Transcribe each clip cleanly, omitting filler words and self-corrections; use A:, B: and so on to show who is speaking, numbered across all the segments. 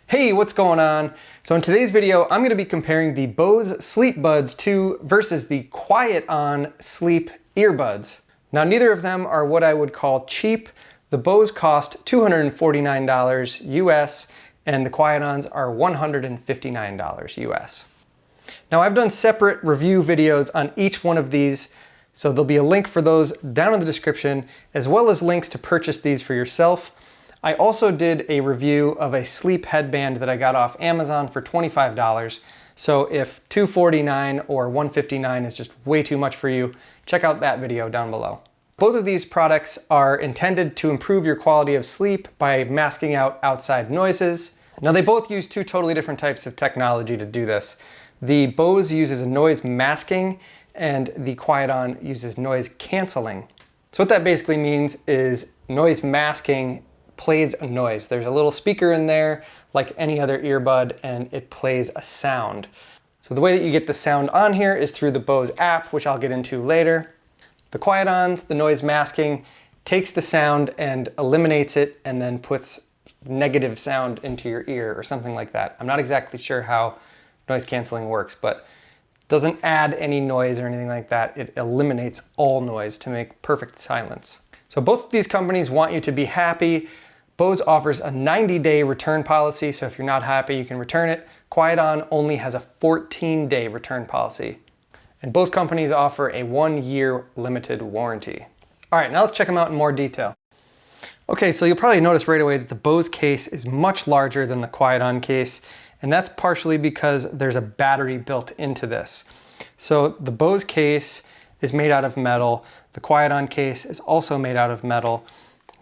A: Hey, what's going on? So in today's video, I'm going to be comparing the BOSE Sleepbuds 2 versus the QuietOn Sleep Earbuds. Now, neither of them are what I would call cheap. The BOSE cost $249 US and the QuietOns are $159 US. Now, I've done separate review videos on each one of these, so there'll be a link for those down in the description, as well as links to purchase these for yourself. I also did a review of a sleep headband that I got off Amazon for $25. So if $249 or $159 is just way too much for you, check out that video down below. Both of these products are intended to improve your quality of sleep by masking out outside noises. Now, they both use two totally different types of technology to do this. The BOSE uses noise masking and the QuietOn uses noise canceling. So what that basically means is noise masking plays a noise. There's a little speaker in there like any other earbud and it plays a sound. So the way that you get the sound on here is through the BOSE app, which I'll get into later. The QuietOns, the noise masking, takes the sound and eliminates it and then puts negative sound into your ear or something like that. I'm not exactly sure how noise canceling works, but it doesn't add any noise or anything like that. It eliminates all noise to make perfect silence. So both of these companies want you to be happy. BOSE offers a 90-day return policy, so if you're not happy, you can return it. QuietOn only has a 14-day return policy. And both companies offer a 1-year limited warranty. All right, now let's check them out in more detail. Okay, so you'll probably notice right away that the BOSE case is much larger than the QuietOn case, and that's partially because there's a battery built into this. So the BOSE case is made out of metal. The QuietOn case is also made out of metal.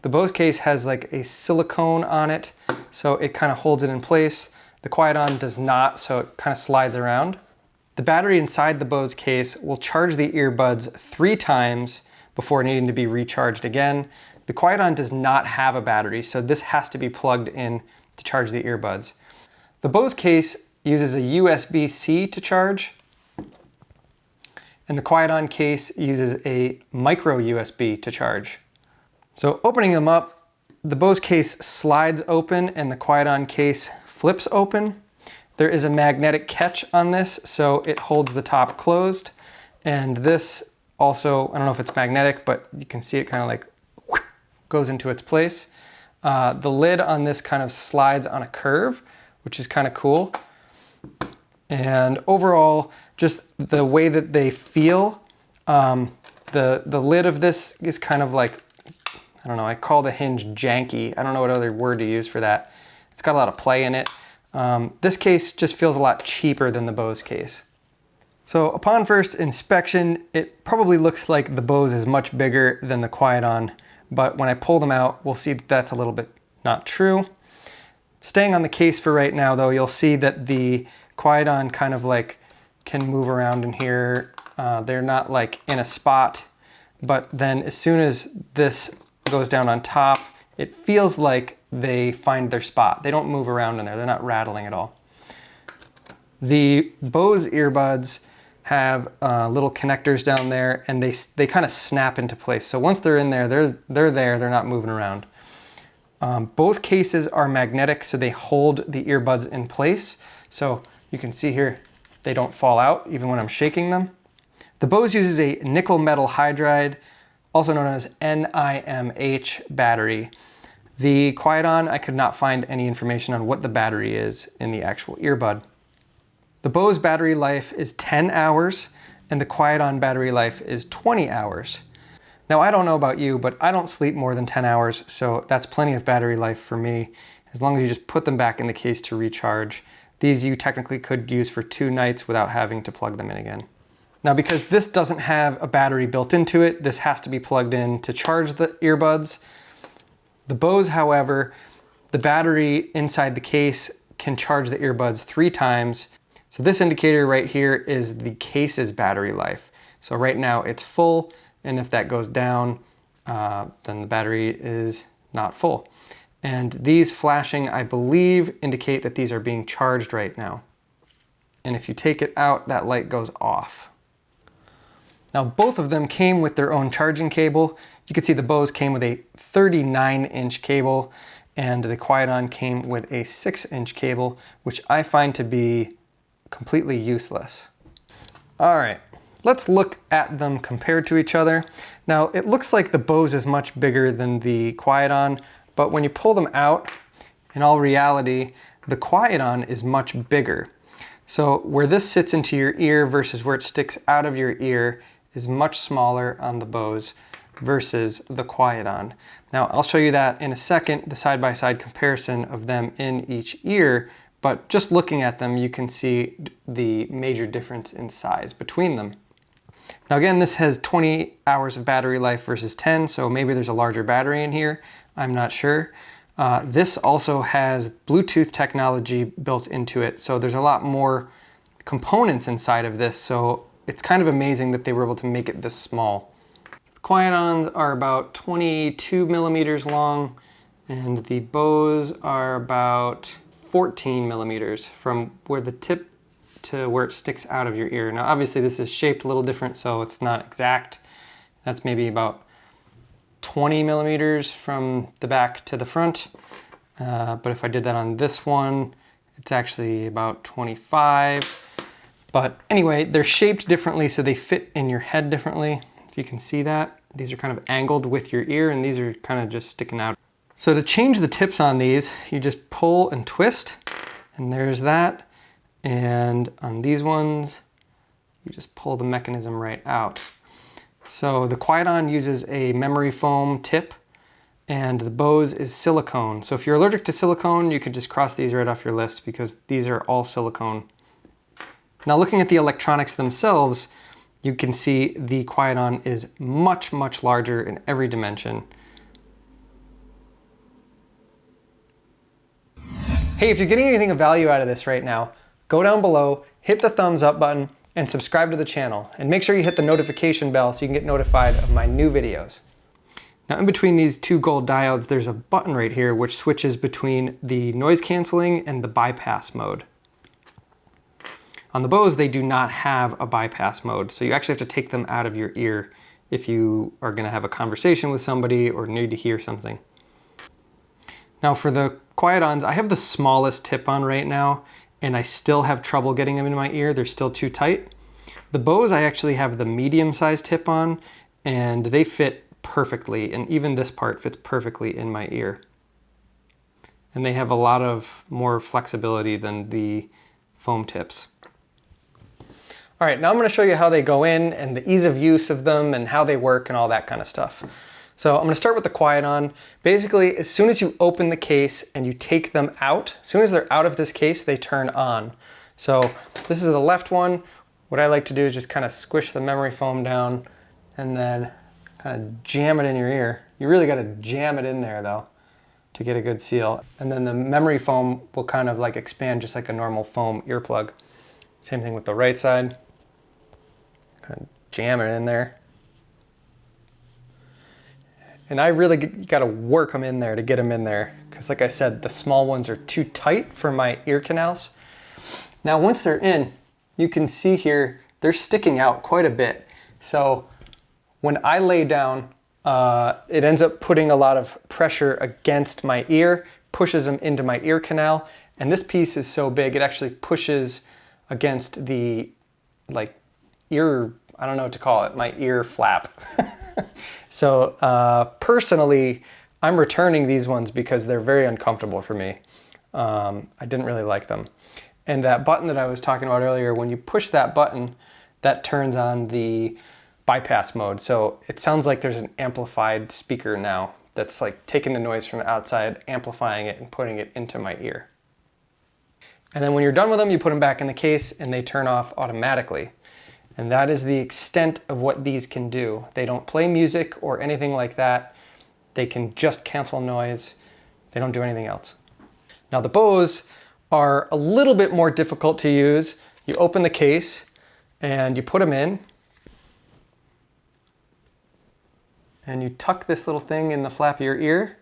A: The BOSE case has like a silicone on it, so it kind of holds it in place. The QuietOn does not, so it kind of slides around. The battery inside the BOSE case will charge the earbuds 3 times before needing to be recharged again. The QuietOn does not have a battery, so this has to be plugged in to charge the earbuds. The BOSE case uses a USB-C to charge, and the QuietOn case uses a micro USB to charge. So opening them up, the BOSE case slides open and the QuietOn case flips open. There is a magnetic catch on this, so it holds the top closed. And this also, I don't know if it's magnetic, but you can see it kind of like goes into its place. The lid on this kind of slides on a curve, which is kind of cool. And overall, just the way that they feel, the lid of this is kind of like, I don't know, I call the hinge janky. I don't know what other word to use for that. It's got a lot of play in it. This case just feels a lot cheaper than the BOSE case. So upon first inspection, it probably looks like the BOSE is much bigger than the QuietOn, but when I pull them out, we'll see that that's a little bit not true. Staying on the case for right now though, you'll see that the QuietOn kind of like can move around in here. They're not like in a spot, but then as soon as this goes down on top, it feels like they find their spot. They don't move around in there. They're not rattling at all. The BOSE earbuds have little connectors down there and they kind of snap into place. So once they're in there, they're not moving around. Both cases are magnetic, so they hold the earbuds in place. So you can see here, they don't fall out even when I'm shaking them. The BOSE uses a nickel metal hydride, also known as NIMH battery. The QuietOn, I could not find any information on what the battery is in the actual earbud. The BOSE battery life is 10 hours and the QuietOn battery life is 20 hours. Now, I don't know about you, but I don't sleep more than 10 hours, so that's plenty of battery life for me, as long as you just put them back in the case to recharge. These you technically could use for 2 nights without having to plug them in again. Now, because this doesn't have a battery built into it, this has to be plugged in to charge the earbuds. The BOSE, however, the battery inside the case can charge the earbuds 3 times. So this indicator right here is the case's battery life. So right now it's full, and if that goes down, then the battery is not full. And these flashing, I believe, indicate that these are being charged right now. And if you take it out, that light goes off. Now, both of them came with their own charging cable. You can see the BOSE came with a 39-inch cable, and the QuietOn came with a 6-inch cable, which I find to be completely useless. All right, let's look at them compared to each other. Now, it looks like the BOSE is much bigger than the QuietOn, but when you pull them out, in all reality, the QuietOn is much bigger. So where this sits into your ear versus where it sticks out of your ear is much smaller on the BOSE versus the QuietOn. Now, I'll show you that in a second, the side-by-side comparison of them in each ear, but just looking at them, you can see the major difference in size between them. Now again, this has 20 hours of battery life versus 10, so maybe there's a larger battery in here, I'm not sure. This also has Bluetooth technology built into it, so there's a lot more components inside of this, so it's kind of amazing that they were able to make it this small. The QuietOns are about 22 millimeters long, and the BOSE are about 14 millimeters from where the tip to where it sticks out of your ear. Now obviously this is shaped a little different, so it's not exact. That's maybe about 20 millimeters from the back to the front. But if I did that on this one, it's actually about 25. But anyway, they're shaped differently, so they fit in your head differently. If you can see that, these are kind of angled with your ear, and these are kind of just sticking out. So to change the tips on these, you just pull and twist, and there's that. And on these ones, you just pull the mechanism right out. So the QuietOn uses a memory foam tip, and the BOSE is silicone. So if you're allergic to silicone, you could just cross these right off your list because these are all silicone. Now looking at the electronics themselves, you can see the QuietOn is much, much larger in every dimension. Hey, if you're getting anything of value out of this right now, go down below, hit the thumbs up button, and subscribe to the channel. And make sure you hit the notification bell so you can get notified of my new videos. Now in between these two gold diodes, there's a button right here which switches between the noise canceling and the bypass mode. On the BOSE, they do not have a bypass mode, so you actually have to take them out of your ear if you are gonna have a conversation with somebody or need to hear something. Now for the QuietOns, I have the smallest tip on right now, and I still have trouble getting them into my ear. They're still too tight. The BOSE, I actually have the medium-sized tip on, and they fit perfectly, and even this part fits perfectly in my ear. And they have a lot of more flexibility than the foam tips. All right, now I'm gonna show you how they go in and the ease of use of them and how they work and all that kind of stuff. So I'm gonna start with the QuietOn. Basically, as soon as you open the case and you take them out, as soon as they're out of this case, they turn on. So this is the left one. What I like to do is just kind of squish the memory foam down and then kind of jam it in your ear. You really gotta jam it in there though to get a good seal. And then the memory foam will kind of like expand just like a normal foam earplug. Same thing with the right side. Kind of jam it in there. And I really got to work them in there to get them in there because like I said, the small ones are too tight for my ear canals. Now once they're in, you can see here, they're sticking out quite a bit. So when I lay down, it ends up putting a lot of pressure against my ear, pushes them into my ear canal. And this piece is so big, it actually pushes against the like ear, I don't know what to call it, my ear flap. So personally, I'm returning these ones because they're very uncomfortable for me. I didn't really like them. And that button that I was talking about earlier, when you push that button, that turns on the bypass mode. So it sounds like there's an amplified speaker now that's like taking the noise from outside, amplifying it and putting it into my ear. And then when you're done with them, you put them back in the case and they turn off automatically. And that is the extent of what these can do. They don't play music or anything like that. They can just cancel noise. They don't do anything else. Now the BOSE are a little bit more difficult to use. You open the case and you put them in. And you tuck this little thing in the flap of your ear.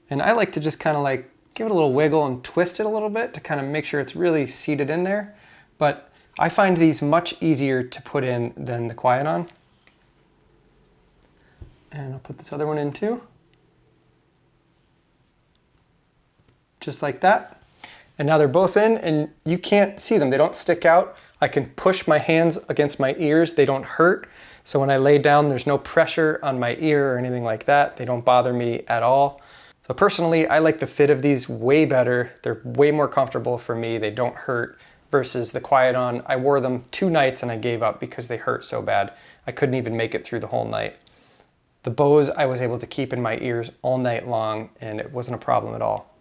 A: And I like to just kind of like give it a little wiggle and twist it a little bit to kind of make sure it's really seated in there. But I find these much easier to put in than the QuietOn. And I'll put this other one in too. just like that. And now they're both in and you can't see them. They don't stick out. I can push my hands against my ears. They don't hurt. So when I lay down, there's no pressure on my ear or anything like that. They don't bother me at all. So personally, I like the fit of these way better. They're way more comfortable for me. They don't hurt versus the QuietOn. I wore them 2 nights and I gave up because they hurt so bad. I couldn't even make it through the whole night. The BOSE I was able to keep in my ears all night long and it wasn't a problem at all.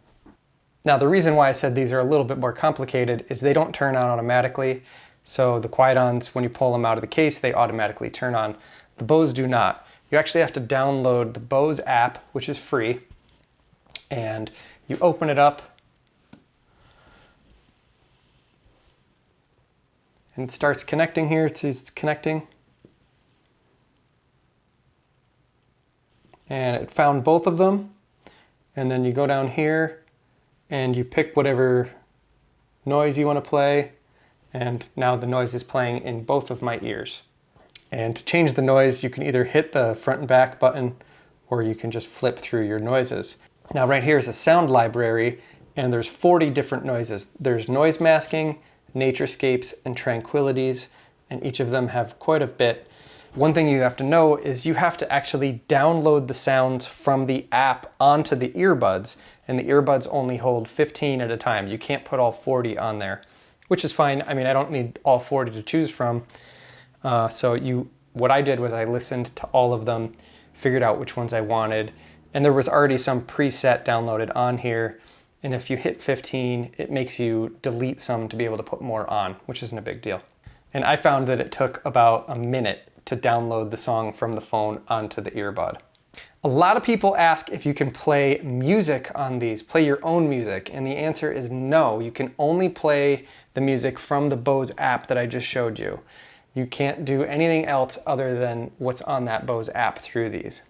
A: Now the reason why I said these are a little bit more complicated is they don't turn on automatically. So the QuietOns, when you pull them out of the case, they automatically turn on. The BOSE do not. You actually have to download the BOSE app, which is free, and you open it up and it starts connecting here. It's connecting. And it found both of them. And then you go down here and you pick whatever noise you want to play. And now the noise is playing in both of my ears. And to change the noise, you can either hit the front and back button or you can just flip through your noises. Now right here is a sound library and there's 40 different noises. There's noise masking, naturescapes, and tranquilities, and each of them have quite a bit. One thing you have to know is you have to actually download the sounds from the app onto the earbuds, and the earbuds only hold 15 at a time. You can't put all 40 on there, which is fine. I mean, I don't need all 40 to choose from. What I did was I listened to all of them, figured out which ones I wanted, and there was already some preset downloaded on here. And if you hit 15, it makes you delete some to be able to put more on, which isn't a big deal. And I found that it took about a minute to download the song from the phone onto the earbud. A lot of people ask if you can play music on these, play your own music, and the answer is no. You can only play the music from the BOSE app that I just showed you. You can't do anything else other than what's on that BOSE app through these.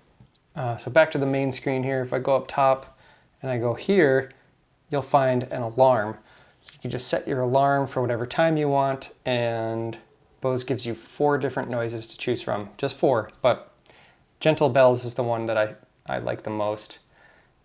A: So back to the main screen here, if I go up top and I go here, you'll find an alarm. So you can just set your alarm for whatever time you want, and BOSE gives you 4 different noises to choose from. Just 4, but Gentle Bells is the one that I like the most.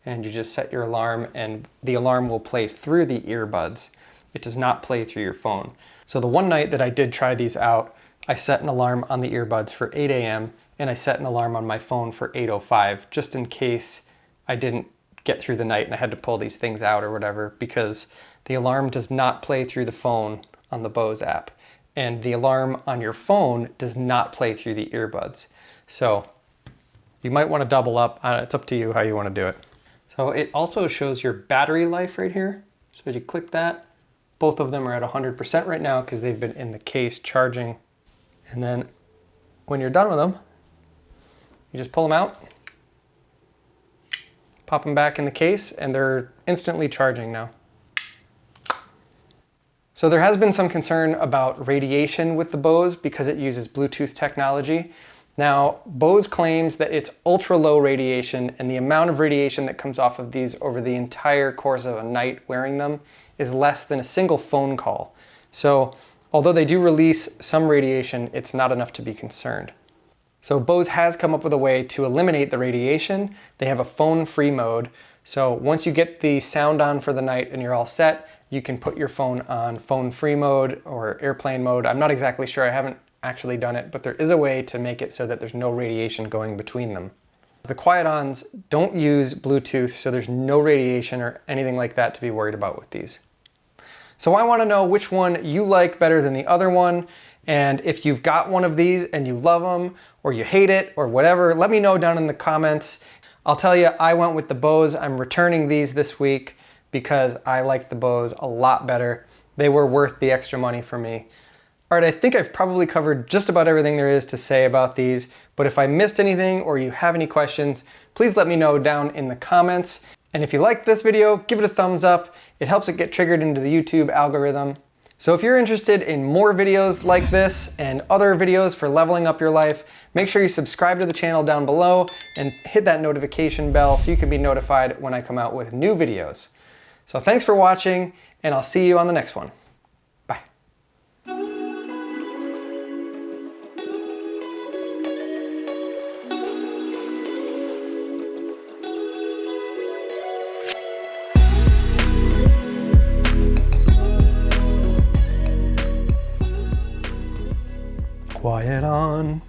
A: And you just set your alarm and the alarm will play through the earbuds. It does not play through your phone. So the one night that I did try these out, I set an alarm on the earbuds for 8 a.m. and I set an alarm on my phone for 8:05, just in case I didn't get through the night and I had to pull these things out or whatever, because the alarm does not play through the phone on the BOSE app. And the alarm on your phone does not play through the earbuds. So you might want to double up. It's up to you how you want to do it. So it also shows your battery life right here. So you click that. Both of them are at 100% right now because they've been in the case charging. And then when you're done with them, you just pull them out, pop them back in the case, and they're instantly charging now. So there has been some concern about radiation with the BOSE because it uses Bluetooth technology. Now, BOSE claims that it's ultra low radiation, and the amount of radiation that comes off of these over the entire course of a night wearing them is less than a single phone call. So although they do release some radiation, it's not enough to be concerned. So BOSE has come up with a way to eliminate the radiation. They have a phone-free mode. So once you get the sound on for the night and you're all set, you can put your phone on phone-free mode or airplane mode. I'm not exactly sure, I haven't actually done it, but there is a way to make it so that there's no radiation going between them. The QuietOns don't use Bluetooth, so there's no radiation or anything like that to be worried about with these. So I want to know which one you like better than the other one, and if you've got one of these and you love them, or you hate it, or whatever, let me know down in the comments. I'll tell you, I went with the BOSE. I'm returning these this week because I like the BOSE a lot better. They were worth the extra money for me. All right, I think I've probably covered just about everything there is to say about these, but if I missed anything or you have any questions, please let me know down in the comments. And if you liked this video, give it a thumbs up. It helps it get triggered into the YouTube algorithm. So if you're interested in more videos like this and other videos for leveling up your life, make sure you subscribe to the channel down below and hit that notification bell so you can be notified when I come out with new videos. So thanks for watching, and I'll see you on the next one. Bye. QuietOn.